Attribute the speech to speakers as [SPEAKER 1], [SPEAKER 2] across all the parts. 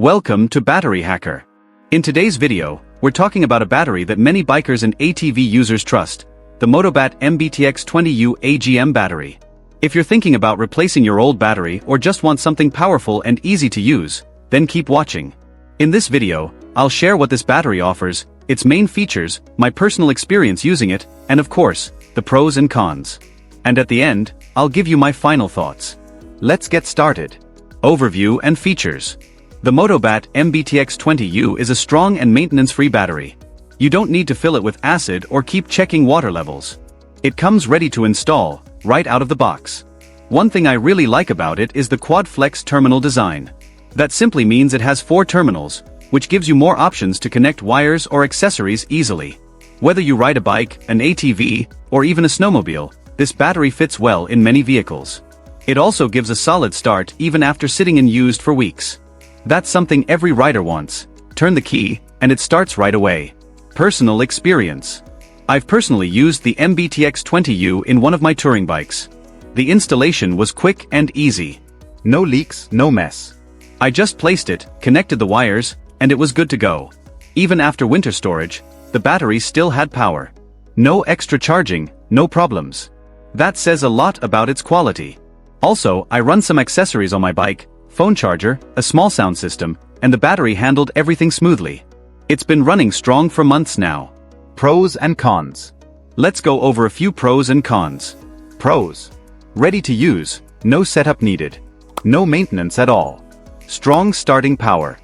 [SPEAKER 1] Welcome to Battery Hacker. In today's video, we're talking about a battery that many bikers and ATV users trust, the MotoBatt MBTX20U AGM battery. If you're thinking about replacing your old battery or just want something powerful and easy to use, then keep watching. In this video, I'll share what this battery offers, its main features, my personal experience using it, and of course, the pros and cons. And at the end, I'll give you my final thoughts. Let's get started. Overview and features. The MotoBatt MBTX20U is a strong and maintenance-free battery. You don't need to fill it with acid or keep checking water levels. It comes ready to install, right out of the box. One thing I really like about it is the QuadFlex terminal design. That simply means it has 4 terminals, which gives you more options to connect wires or accessories easily. Whether you ride a bike, an ATV, or even a snowmobile, this battery fits well in many vehicles. It also gives a solid start even after sitting in used for weeks. That's something every rider wants. Turn the key, and it starts right away. Personal experience. I've personally used the MBTX20U in one of my touring bikes. The installation was quick and easy. No leaks, no mess. I just placed it, connected the wires, and it was good to go. Even after winter storage, the battery still had power. No extra charging, no problems. That says a lot about its quality. Also, I run some accessories on my bike, phone charger, a small sound system, and the battery handled everything smoothly. It's been running strong for months now. Pros and cons. Let's go over a few pros and cons. Pros. Ready to use, no setup needed. No maintenance at all. Strong starting power.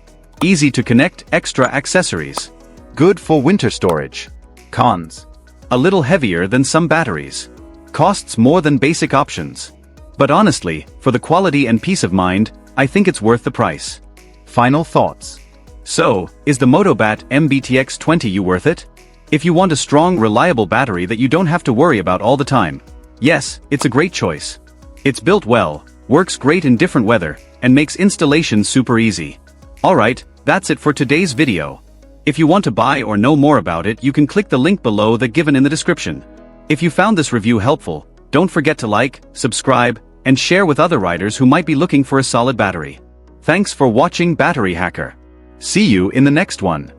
[SPEAKER 1] Easy to connect extra accessories. Good for winter storage. Cons. A little heavier than some batteries. Costs more than basic options. But honestly, for the quality and peace of mind, I think it's worth the price. Final thoughts. So, is the MotoBatt MBTX20U worth it? If you want a strong, reliable battery that you don't have to worry about all the time, yes, it's a great choice. It's built well, works great in different weather, and makes installation super easy. Alright, that's it for today's video. If you want to buy or know more about it, you can click the link below that given in the description. If you found this review helpful, don't forget to like, subscribe, and share with other riders who might be looking for a solid battery. Thanks for watching Battery Hacker. See you in the next one.